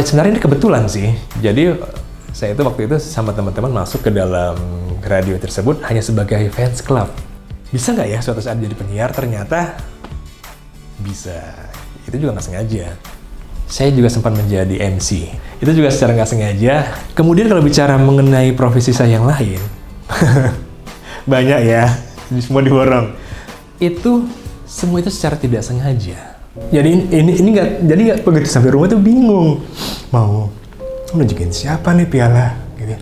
Sebenarnya ini kebetulan sih. Jadi saya itu waktu itu sama teman-teman masuk ke dalam radio tersebut hanya sebagai fans club. Bisa nggak ya suatu saat jadi penyiar? Ternyata bisa. Itu juga nggak sengaja. Saya juga sempat menjadi MC. Itu juga secara nggak sengaja. Kemudian kalau bicara mengenai profesi saya yang lain, banyak ya, semua diborong. Itu semua itu secara tidak sengaja. Jadi ini nggak begitu sampai rumah tuh bingung. Mau nunjukin siapa nih piala? Gitu.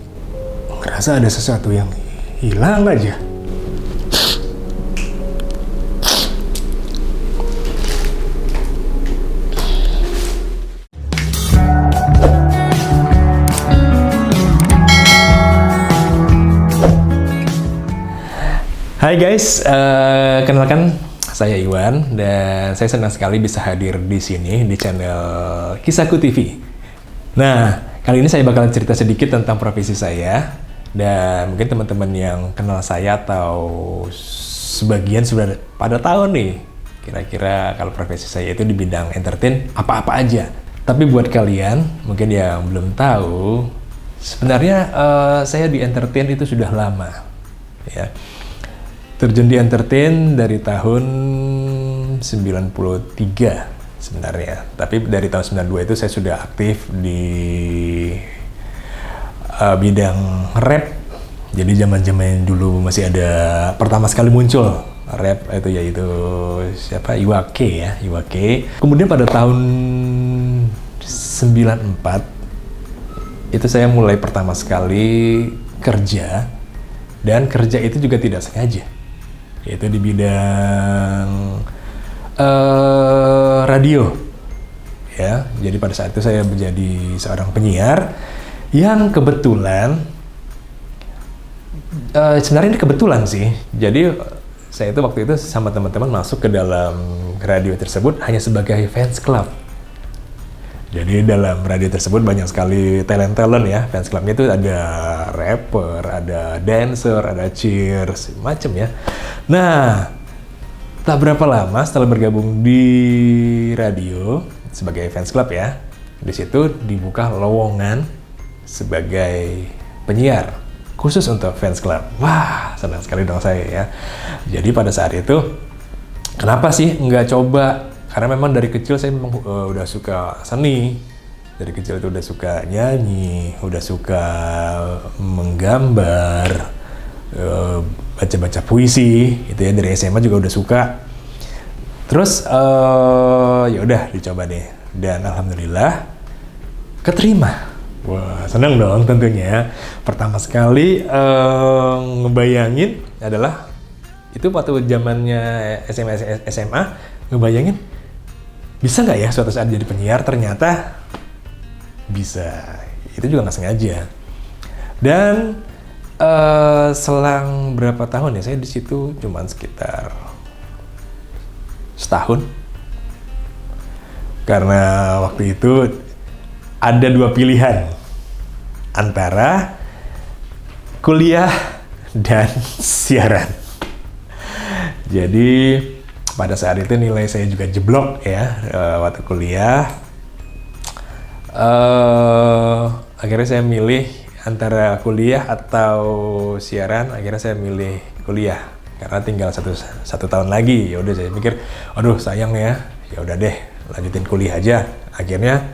Ngerasa ada sesuatu yang hilang aja. Hai guys, kenalkan saya Iwan dan saya senang sekali bisa hadir di sini di channel Kisahku TV. Nah, kali ini saya bakalan cerita sedikit tentang profesi saya dan mungkin teman-teman yang kenal saya atau sebagian sudah pada tahu nih kira-kira kalau profesi saya itu di bidang entertain apa-apa aja. Tapi buat kalian mungkin yang belum tahu, sebenarnya saya di entertain itu sudah lama ya. Terjun di entertain dari tahun 93 sebenarnya. Tapi dari tahun 92 itu saya sudah aktif di bidang rap. Jadi zaman-zaman dulu masih ada pertama sekali muncul rap itu yaitu siapa? Iwake ya, Iwake. Kemudian pada tahun 94 itu saya mulai pertama sekali kerja dan kerja itu juga tidak sengaja. Yaitu di bidang radio ya. Jadi pada saat itu saya menjadi seorang penyiar yang kebetulan sebenarnya ini kebetulan sih. Jadi saya itu waktu itu sama teman-teman masuk ke dalam radio tersebut hanya sebagai fans club. Jadi dalam radio tersebut banyak sekali talent-talent ya. Fans clubnya itu ada rapper, ada dancer, ada cheers, macam ya. Nah, tak berapa lama setelah bergabung di radio sebagai fans club ya, di situ dibuka lowongan sebagai penyiar khusus untuk fans club. Wah, senang sekali dong saya ya. Jadi pada saat itu, kenapa sih nggak coba? Karena memang dari kecil saya memang udah suka seni. Dari kecil itu udah suka nyanyi, udah suka menggambar, baca-baca puisi, itu ya dari SMA juga udah suka. Terus ya udah dicoba deh dan alhamdulillah keterima. Wah, senang dong tentunya. Pertama sekali ngebayangin adalah itu waktu zamannya SMA ngebayangin bisa nggak ya suatu saat jadi penyiar? Ternyata bisa. Itu juga nggak sengaja. Dan selang berapa tahun ya, saya di situ cuman sekitar setahun. Karena waktu itu ada dua pilihan antara kuliah dan siaran. Jadi pada saat itu nilai saya juga jeblok ya waktu kuliah. Akhirnya saya milih antara kuliah atau siaran. Akhirnya saya milih kuliah karena tinggal satu tahun lagi. Ya udah saya mikir, aduh sayang ya. Ya udah deh, lanjutin kuliah aja. Akhirnya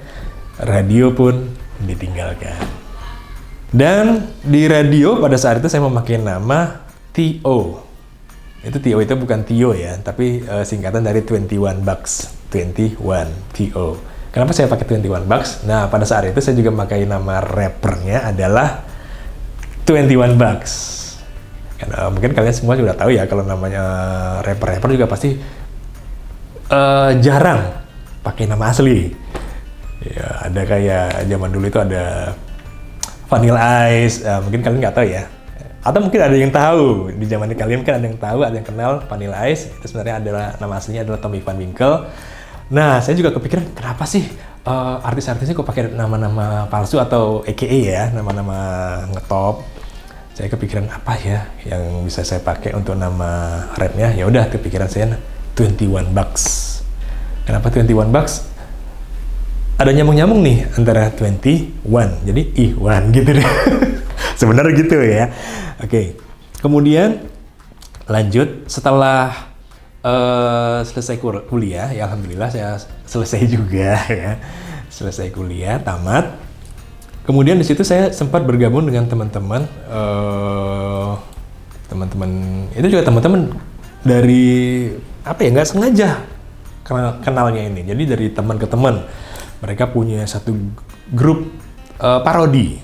radio pun ditinggalkan. Dan di radio pada saat itu saya memakai nama T.O. Itu bukan Tio ya, tapi singkatan dari 21 Bucks. 21 T.O. Kenapa saya pakai 21 Bucks? Nah, pada saat itu saya juga memakai nama rappernya adalah 21 Bucks. Karena mungkin kalian semua sudah tahu ya, kalau namanya rapper juga pasti jarang pakai nama asli. Ya, ada kayak zaman dulu itu ada Vanilla Ice, mungkin kalian nggak tahu ya. Atau mungkin ada yang tahu, di zaman kalian kan ada yang tahu, ada yang kenal Vanilla Ice. Itu sebenarnya adalah nama aslinya adalah Tommy Van Winkle. Nah, saya juga kepikiran kenapa sih artis-artisnya kok pakai nama-nama palsu atau AKA ya, nama-nama ngetop. Saya kepikiran apa ya yang bisa saya pakai untuk nama rapnya. Ya udah, kepikiran saya 21 Bucks. Kenapa 21 Bucks? ada nyambung-nyambung nih antara 21, jadi Iwan gitu deh. Sebenarnya gitu ya. Oke, kemudian lanjut setelah selesai kuliah, ya alhamdulillah saya selesai juga ya. Selesai kuliah, tamat. Kemudian di situ saya sempat bergabung dengan teman-teman itu juga teman-teman dari apa ya, nggak sengaja kenalnya ini. Jadi dari teman ke teman, mereka punya satu grup parodi.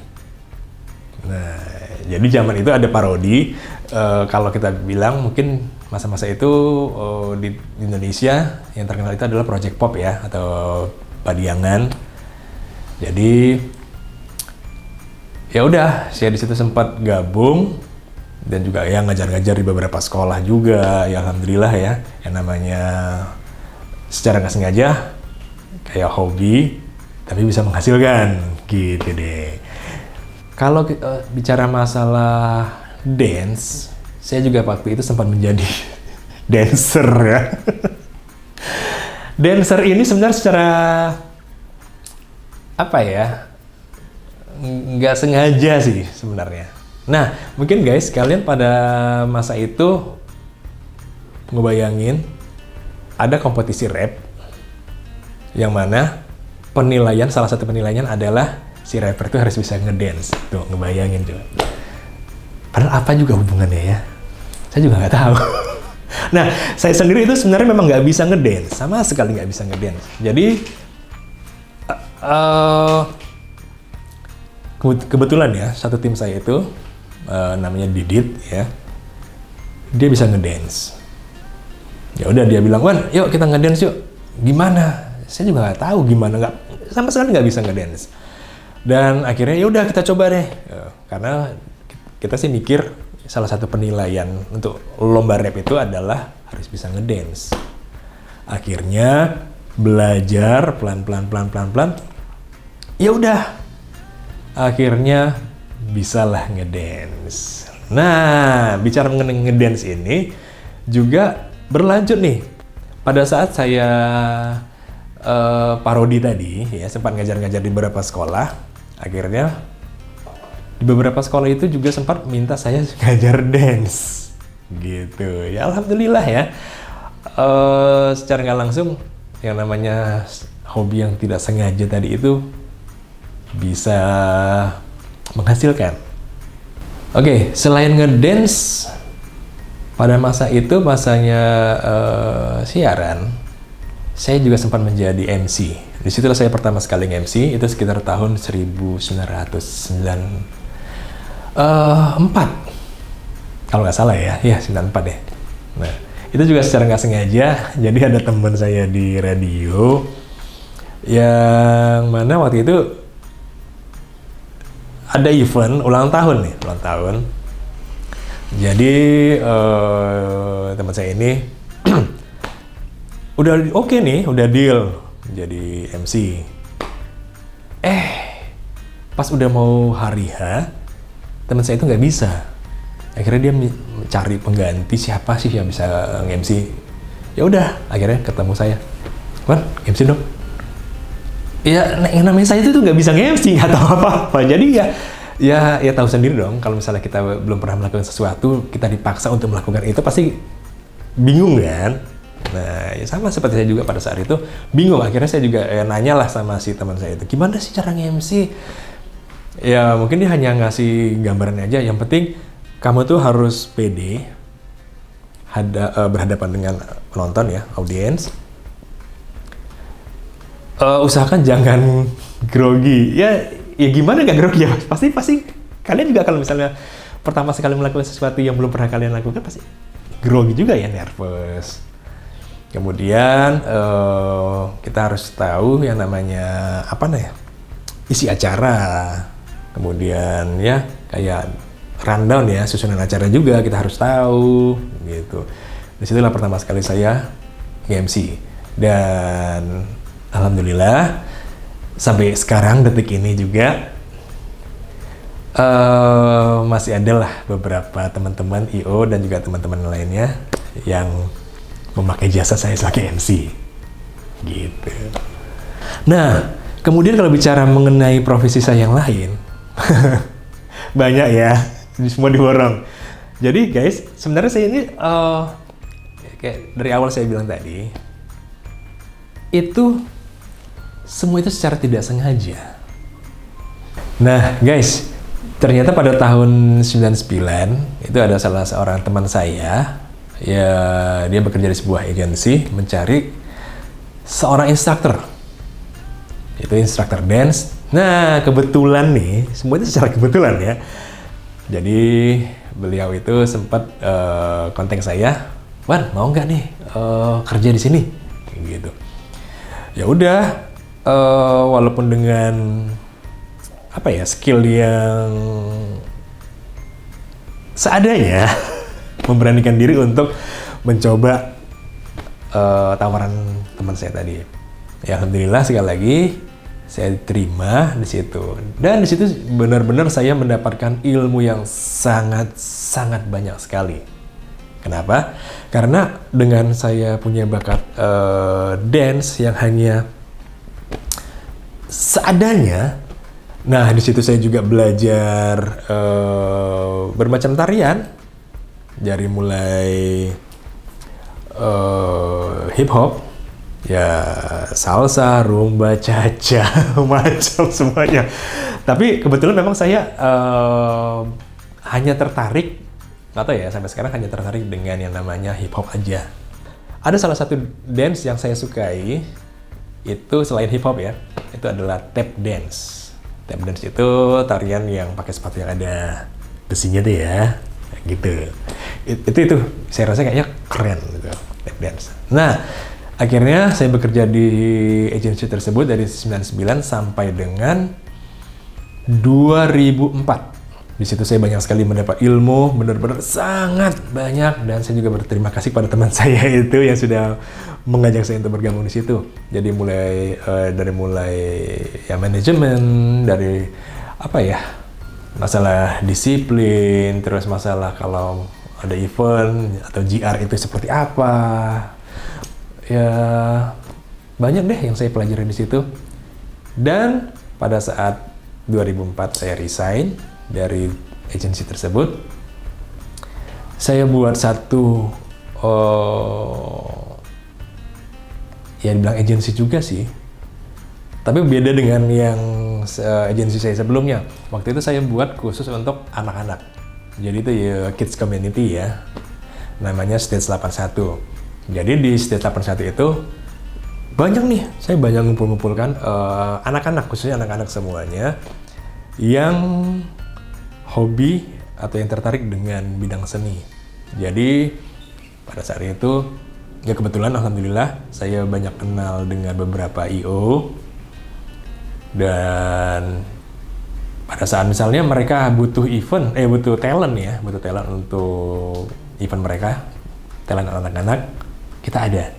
Nah, jadi zaman itu ada parodi. Kalau kita bilang mungkin masa-masa itu di Indonesia yang terkenal itu adalah Project Pop ya, atau Padiangan. Jadi ya udah, saya di situ sempat gabung dan juga ya ngajar-ngajar di beberapa sekolah juga. Ya alhamdulillah ya, yang namanya secara nggak sengaja kayak hobi tapi bisa menghasilkan gitu deh. Kalau bicara masalah dance, saya juga waktu itu sempat menjadi dancer ya. Dancer ini sebenarnya secara apa ya, nggak sengaja sih sebenarnya. Nah, mungkin guys, kalian pada masa itu ngebayangin ada kompetisi rap yang mana salah satu penilaian adalah si rapper itu harus bisa ngedance. Tuh, ngebayangin coba. Padahal apa juga hubungannya ya? Saya juga nggak tahu. Nah, saya sendiri itu sebenarnya memang nggak bisa ngedance, sama sekali nggak bisa ngedance. Jadi kebetulan ya, satu tim saya itu namanya Didit ya, dia bisa ngedance. Ya udah, dia bilang, "Wan, yuk kita ngedance yuk." Gimana? Saya juga nggak tahu gimana, sama sekali nggak bisa ngedance. Dan akhirnya ya udah kita coba deh, karena kita sih mikir salah satu penilaian untuk lomba rap itu adalah harus bisa ngedance. Akhirnya belajar pelan-pelan. Ya udah, akhirnya bisalah ngedance. Nah, bicara mengenai ngedance ini juga berlanjut nih. Pada saat saya parodi tadi, ya sempat ngajar-ngajar di beberapa sekolah. Akhirnya di beberapa sekolah itu juga sempat minta saya ngajar dance, gitu. Ya alhamdulillah ya. Secara nggak langsung, yang namanya hobi yang tidak sengaja tadi itu bisa menghasilkan. Oke, selain ngedance, pada masa itu masanya siaran, saya juga sempat menjadi MC. Disitulah saya pertama sekali nge-MC, itu sekitar tahun 1994. Kalau nggak salah ya 94 deh. Nah, itu juga secara nggak sengaja, jadi ada teman saya di radio, yang mana waktu itu ada event ulang tahun. Jadi teman saya ini udah oke nih, udah deal jadi MC. Pas udah mau hari H, teman saya itu nggak bisa. Akhirnya dia mencari pengganti, siapa sih yang bisa nge-MC. Ya udah, akhirnya ketemu saya. "Wan, MC dong." Ya, yang namanya saya itu nggak bisa nge-MC, nggak tahu apa-apa. Jadi ya tahu sendiri dong, kalau misalnya kita belum pernah melakukan sesuatu, kita dipaksa untuk melakukan itu, pasti bingung kan? Nah, ya sama seperti saya juga pada saat itu bingung. Akhirnya saya juga nanyalah sama si teman saya itu, "Gimana sih cara nge-MC?" Ya mungkin dia hanya ngasih gambaran aja. Yang penting kamu tuh harus pede, berhadapan dengan penonton ya, audiens. Usahakan jangan grogi. Ya gimana nggak grogi ya? Pasti kalian juga kalau misalnya pertama sekali melakukan sesuatu yang belum pernah kalian lakukan, pasti grogi juga ya, nervous. Kemudian kita harus tahu yang namanya isi acara. Kemudian ya kayak rundown ya, susunan acara juga kita harus tahu gitu. Disitulah pertama sekali saya nge-MC, dan alhamdulillah sampai sekarang detik ini juga masih ada lah beberapa teman-teman IO dan juga teman-teman lainnya yang memakai jasa saya sebagai MC gitu. Nah, Kemudian kalau bicara mengenai profesi saya yang lain, banyak ya, semua diborong. Jadi guys, sebenarnya saya ini kayak dari awal saya bilang tadi, itu semua itu secara tidak sengaja. Nah guys, ternyata pada tahun 99 itu ada salah seorang teman saya, ya dia bekerja di sebuah agensi mencari seorang instruktur. Itu instruktur dance. Nah kebetulan nih, semua itu secara kebetulan ya. Jadi beliau itu sempat kontak saya, "Wan, mau nggak nih kerja di sini?" Gitu. Ya udah, walaupun dengan apa ya, skill yang seadanya, memberanikan diri untuk mencoba tawaran teman saya tadi. Ya alhamdulillah sekali lagi saya terima di situ. Dan di situ benar-benar saya mendapatkan ilmu yang sangat banyak sekali. Kenapa? Karena dengan saya punya bakat dance yang hanya seadanya, nah di situ saya juga belajar bermacam tarian, dari mulai hip hop, ya salsa, rumba, cha-cha, macam semuanya. Tapi kebetulan memang saya hanya tertarik, nggak tahu ya, sampai sekarang hanya tertarik dengan yang namanya hip hop aja. Ada salah satu dance yang saya sukai, itu selain hip hop ya, itu adalah tap dance. Tap dance itu tarian yang pakai sepatu yang ada besinya tuh ya, gitu. Itu saya rasa kayaknya keren gitu, tap dance. Nah, akhirnya saya bekerja di agensi tersebut dari 99 sampai dengan 2004. Di situ saya banyak sekali mendapat ilmu, benar-benar sangat banyak, dan saya juga berterima kasih pada teman saya itu yang sudah mengajak saya untuk bergabung di situ. Jadi dari mulai ya manajemen, dari apa ya, masalah disiplin, terus masalah kalau ada event atau GR itu seperti apa. Ya banyak deh yang saya pelajari di situ. Dan pada saat 2004 saya resign dari agensi tersebut, saya buat satu ya dibilang agensi juga sih, tapi beda dengan yang agensi saya sebelumnya. Waktu itu saya buat khusus untuk anak-anak, jadi itu ya kids community ya, namanya Stage 81. Jadi di Stage 81 itu banyak nih, saya banyak ngumpulkan anak-anak, khususnya anak-anak semuanya yang hobi atau yang tertarik dengan bidang seni. Jadi pada saat itu ya kebetulan alhamdulillah saya banyak kenal dengan beberapa IO, dan pada saat misalnya mereka butuh butuh talent untuk event mereka, talent anak-anak, kita ada.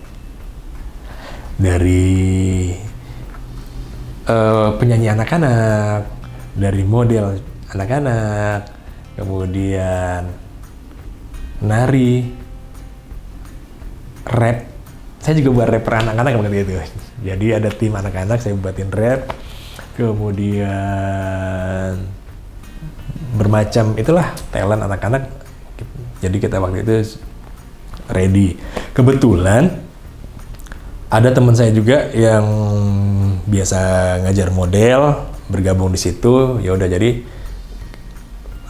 Dari penyanyi anak-anak, dari model anak-anak, kemudian nari, rap. Saya juga buat rapper anak-anak waktu itu. Jadi ada tim anak-anak, saya buatin rap. Kemudian bermacam itulah talent anak-anak. Jadi kita waktu itu ready. Kebetulan ada teman saya juga yang biasa ngajar model, bergabung di situ. Ya udah, jadi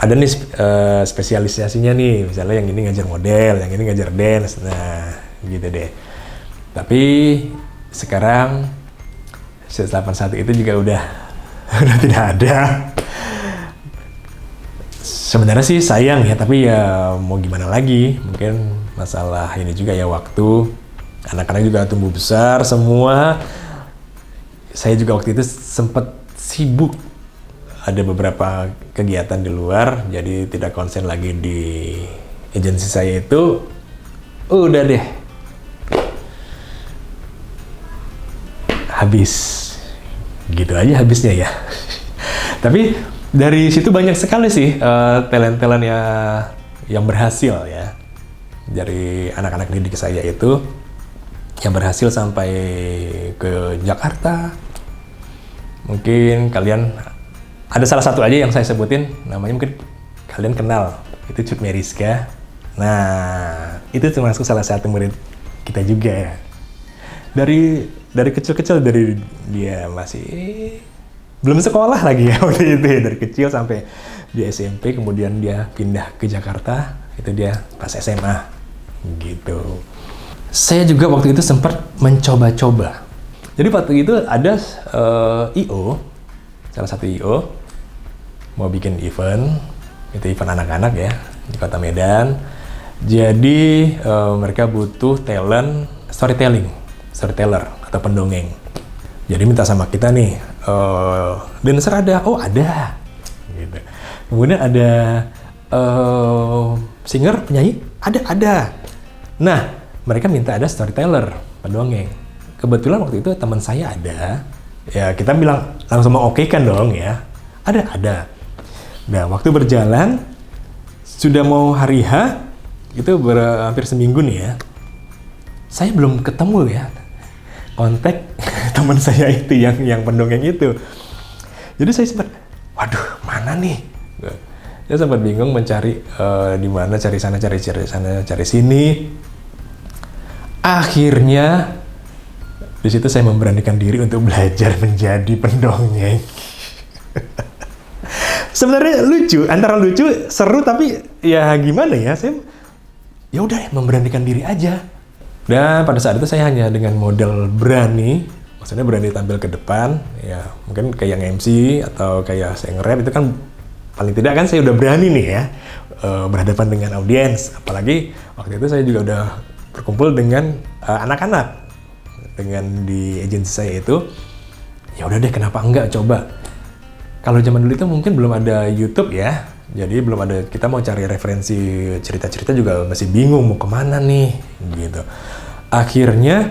ada nih spesialisasinya nih, misalnya yang ini ngajar model, yang ini ngajar dance, nah gitu deh. Tapi sekarang 81 itu juga udah tidak ada. Sebenarnya sih sayang ya, tapi ya mau gimana lagi, mungkin masalah ini juga ya, waktu. Anak-anak juga tumbuh besar semua. Saya juga waktu itu sempat sibuk, ada beberapa kegiatan di luar, jadi tidak konsen lagi di agensi saya itu. Udah deh, habis gitu aja habisnya ya. Tapi dari situ banyak sekali sih talent-talent yang berhasil ya, dari anak-anak didik saya itu yang berhasil sampai ke Jakarta, Mungkin kalian ada salah satu aja yang saya sebutin, namanya mungkin kalian kenal, itu Cut Meriska. Nah, itu termasuk salah satu murid kita juga ya. Dari kecil-kecil, dari dia masih belum sekolah lagi ya waktu itu ya, dari kecil sampai dia SMP, kemudian dia pindah ke Jakarta, itu dia pas SMA gitu. Saya juga waktu itu sempat mencoba-coba. Jadi waktu itu ada IO, salah satu IO mau bikin event, itu event anak-anak ya di Kota Medan. Jadi mereka butuh talent storyteller atau pendongeng. Jadi minta sama kita nih, dancer ada? Oh ada. Gitu. Kemudian ada singer, penyanyi? Ada. Nah, mereka minta ada storyteller, pendongeng. Kebetulan waktu itu teman saya ada, ya kita bilang langsung mau oke kan dong ya. Ada. Nah, waktu berjalan, sudah mau hari H, itu hampir seminggu nih ya. Saya belum ketemu ya kontak teman saya itu yang pendongeng itu. Jadi saya sempat, waduh mana nih? Saya sempat bingung mencari di mana, cari sana, cari sini. Akhirnya di situ saya memberanikan diri untuk belajar menjadi pendongeng. Sebenarnya lucu, antara lucu, seru, tapi ya gimana ya, saya ya udah memberanikan diri aja. Dan pada saat itu saya hanya dengan modal berani, maksudnya berani tampil ke depan, ya mungkin kayak MC atau kayak saya nge-rap itu kan paling tidak kan saya udah berani nih ya berhadapan dengan audiens. Apalagi waktu itu saya juga udah berkumpul dengan anak-anak dengan di agensi saya itu. Ya udah deh, kenapa enggak coba. Kalau zaman dulu itu mungkin belum ada YouTube ya, jadi belum ada, kita mau cari referensi cerita-cerita juga masih bingung mau kemana nih gitu. Akhirnya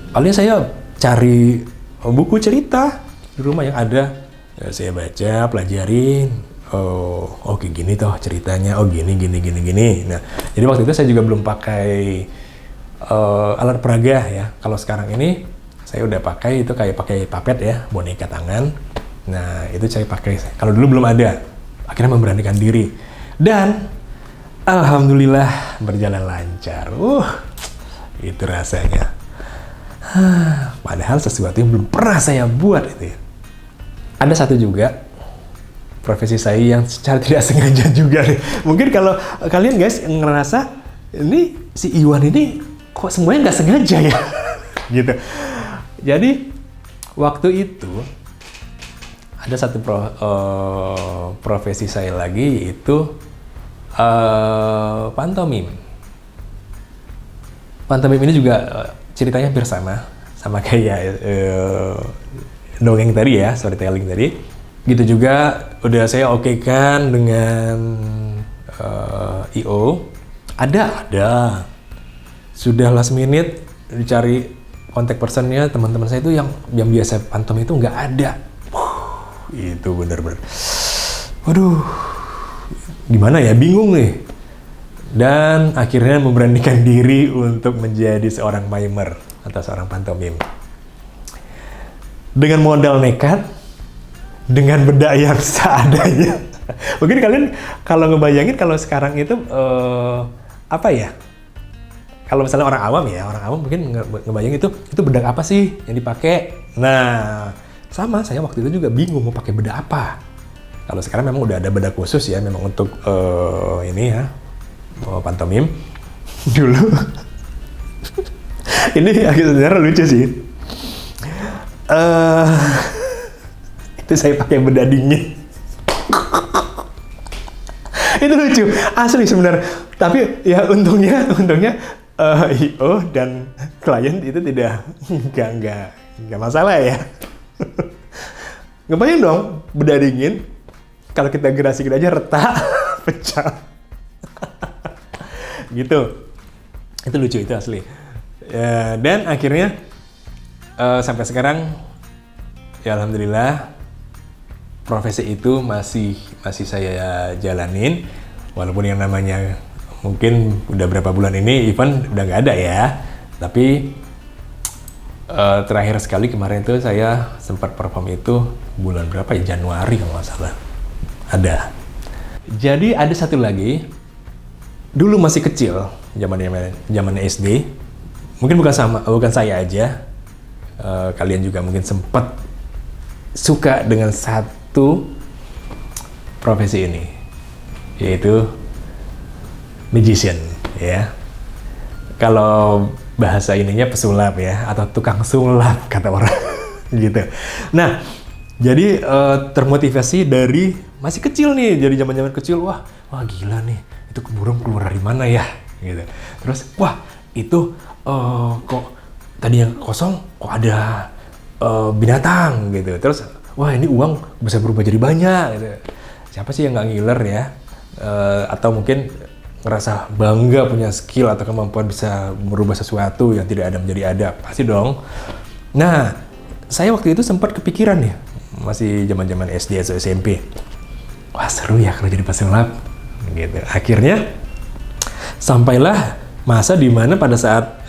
paling saya cari buku cerita di rumah yang ada, ya, saya baca, pelajarin. Oh kayak gini toh ceritanya, oh gini. Nah, jadi waktu itu saya juga belum pakai alat peraga ya. Kalau sekarang ini saya udah pakai, itu kayak pakai puppet ya, boneka tangan. Nah, itu saya pakai. Kalau dulu belum ada. Akhirnya memberanikan diri. Dan alhamdulillah berjalan lancar. Itu rasanya. Padahal sesuatu yang belum pernah saya buat itu. Ada satu juga profesi saya yang secara tidak sengaja juga nih. Mungkin kalau kalian guys ngerasa ini si Iwan ini kok semuanya nggak sengaja ya, gitu. Jadi waktu itu ada satu profesi saya lagi, yaitu pantomim. Pantomim ini juga ceritanya hampir sama kayak dongeng tadi ya, storytelling tadi. Gitu juga udah saya okekan dengan IO. Ada. Sudah last minute dicari kontak personnya, teman-teman saya itu yang biasa pantomim itu nggak ada. Itu bener-bener, waduh, gimana ya, bingung nih. Dan akhirnya memberanikan diri untuk menjadi seorang mimer atau seorang pantomim. Dengan modal nekat, dengan bedak yang seadanya. Mungkin kalian kalau ngebayangin kalau sekarang itu apa ya? Kalau misalnya orang awam mungkin ngebayang itu bedak apa sih yang dipakai? Nah, sama, saya waktu itu juga bingung mau pakai bedak apa. Kalau sekarang memang udah ada bedak khusus ya, memang untuk ini ya, pantomim. Dulu, ini agak sebenarnya lucu sih. Itu saya pakai bedak dingin. Itu lucu, asli sebenarnya. Tapi ya untungnya IO dan klien itu nggak masalah ya. Ngebayang dong, bedak dingin, kalau kita gerasin aja retak, pecah. Gitu. Itu lucu, itu asli. Dan akhirnya sampai sekarang, ya alhamdulillah, profesi itu masih saya jalanin. Walaupun yang namanya mungkin udah berapa bulan ini event udah nggak ada ya. Tapi Terakhir sekali kemarin itu saya sempat perform itu bulan berapa ya, Januari kalau nggak salah. Ada. Jadi ada satu lagi, dulu masih kecil, zaman SD. Mungkin bukan saya aja. Kalian juga mungkin sempat suka dengan satu profesi ini, yaitu magician, ya. Kalau bahasa ininya pesulap ya, atau tukang sulap kata orang gitu. Nah, jadi termotivasi dari masih kecil nih, jadi zaman kecil, wah gila nih, itu burung keluar dari mana ya, gitu. Terus, wah itu kok tadi yang kosong, kok ada binatang gitu. Terus, wah ini uang bisa berubah jadi banyak gitu. Siapa sih yang nggak ngiler ya? Atau mungkin ngerasa bangga punya skill atau kemampuan bisa merubah sesuatu yang tidak ada menjadi ada, pasti dong. Nah, saya waktu itu sempat kepikiran nih, masih zaman SD atau SMP. Wah seru ya kalau jadi pesulap, gitu. Akhirnya sampailah masa dimana pada saat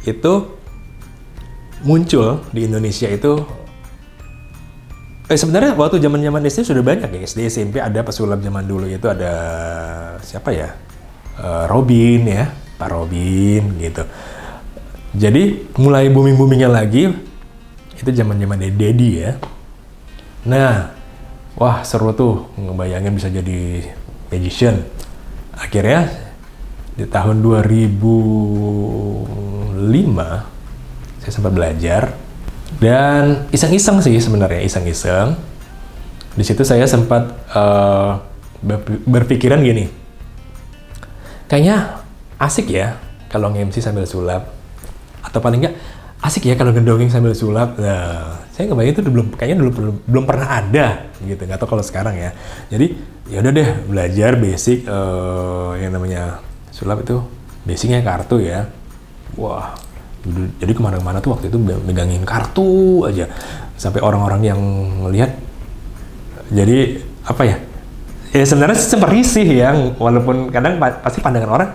itu muncul di Indonesia itu. Sebenarnya waktu zaman SD sudah banyak ya, SD SMP ada pesulap zaman dulu itu, ada siapa ya, Robin ya, Pak Robin gitu. Jadi mulai boomingnya lagi itu zaman Dedi ya. Nah, wah seru tuh ngebayangin bisa jadi magician. Akhirnya di tahun 2005 saya sempat belajar. Dan iseng-iseng sih sebenarnya, iseng-iseng. Di situ saya sempat berpikiran gini, kayaknya asik ya kalau nge-MC sambil sulap, atau paling nggak asik ya kalau ngedongeng sambil sulap. Nah, saya ngebayangin itu kayaknya belum pernah ada gitu, nggak tahu kalau sekarang ya. Jadi ya udah deh belajar basic yang namanya sulap itu, basicnya kartu ya. Wah. Jadi kemana-mana tuh waktu itu megangin kartu aja, sampai orang-orang yang ngelihat jadi apa ya, sebenarnya sempat risih ya, walaupun kadang pasti pandangan orang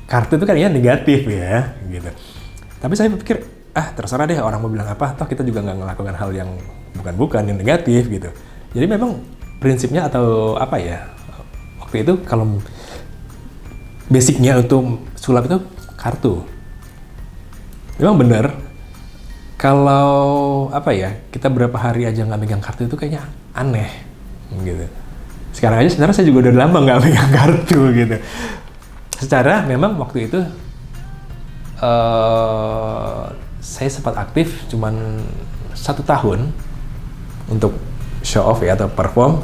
kartu itu kan ya negatif ya gitu. Tapi saya pikir terserah deh orang mau bilang apa, toh kita juga nggak ngelakukan hal yang bukan yang negatif gitu. Jadi memang prinsipnya atau apa ya, waktu itu kalau basicnya untuk sulap itu kartu. Memang benar, kalau apa ya, kita berapa hari aja nggak megang kartu itu kayaknya aneh gitu. Sekarang aja sebenarnya saya juga udah lama nggak megang kartu gitu. Secara memang waktu itu saya sempat aktif cuman 1 tahun untuk show off ya, atau perform.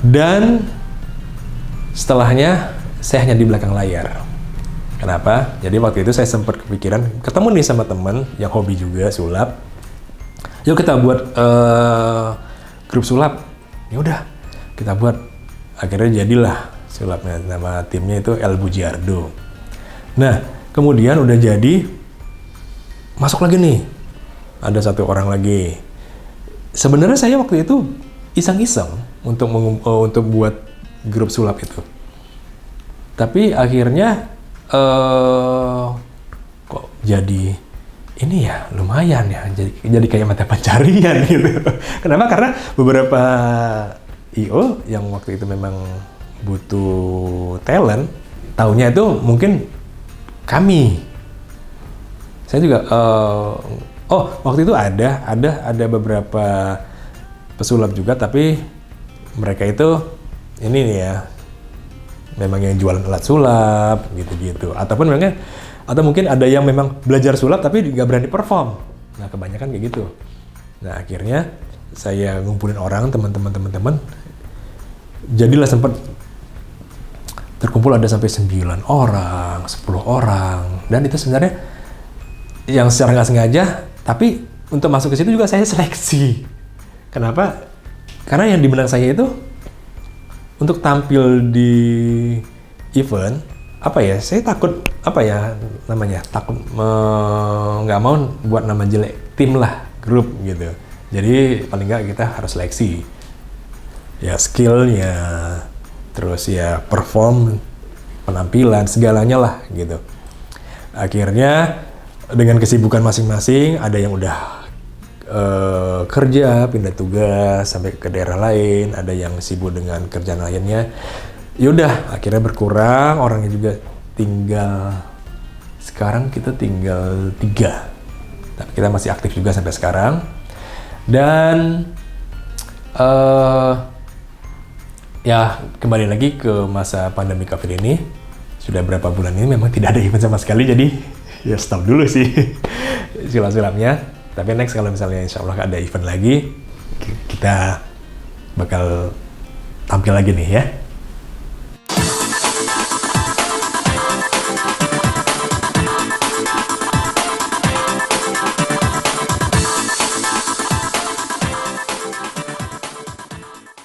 Dan setelahnya saya hanya di belakang layar. Kenapa? Jadi waktu itu saya sempat kepikiran, ketemu nih sama temen yang hobi juga sulap. Yuk kita buat grup sulap. Ya udah, kita buat. Akhirnya jadilah sulapnya. Nama timnya itu El Bugiardo. Nah, kemudian udah jadi, masuk lagi nih. Ada 1 orang lagi. Sebenarnya saya waktu itu iseng-iseng untuk buat grup sulap itu. Tapi akhirnya kok jadi ini ya, lumayan ya, jadi kayak mata pencarian gitu. Kenapa? Karena beberapa IO yang waktu itu memang butuh talent, taunya itu mungkin kami. Saya juga waktu itu ada beberapa pesulap juga, tapi mereka itu ini nih ya, memang yang jualan alat sulap gitu-gitu, ataupun atau mungkin ada yang memang belajar sulap tapi nggak berani perform. Nah kebanyakan kayak gitu. Nah akhirnya saya ngumpulin orang, teman-teman, jadilah sempat terkumpul ada sampai 9 orang, 10 orang, dan itu sebenarnya yang secara nggak sengaja, tapi untuk masuk ke situ juga saya seleksi. Kenapa? Karena yang di benak saya itu untuk tampil di event, saya takut, takut nggak mau buat nama jelek tim lah, grup gitu. Jadi paling nggak kita harus seleksi ya, skillnya, terus ya perform, penampilan, segalanya lah gitu. Akhirnya dengan kesibukan masing-masing, ada yang udah kerja, pindah tugas sampai ke daerah lain, ada yang sibuk dengan kerjaan lainnya. Yaudah, akhirnya berkurang, orangnya juga tinggal, sekarang kita tinggal 3. Tapi kita masih aktif juga sampai sekarang. Dan ya kembali lagi ke masa pandemi COVID ini. Sudah berapa bulan ini memang tidak ada event sama sekali, jadi ya stop dulu sih silam-silamnya. Tapi next kalau misalnya insya Allah ada event lagi, kita bakal tampil lagi nih ya.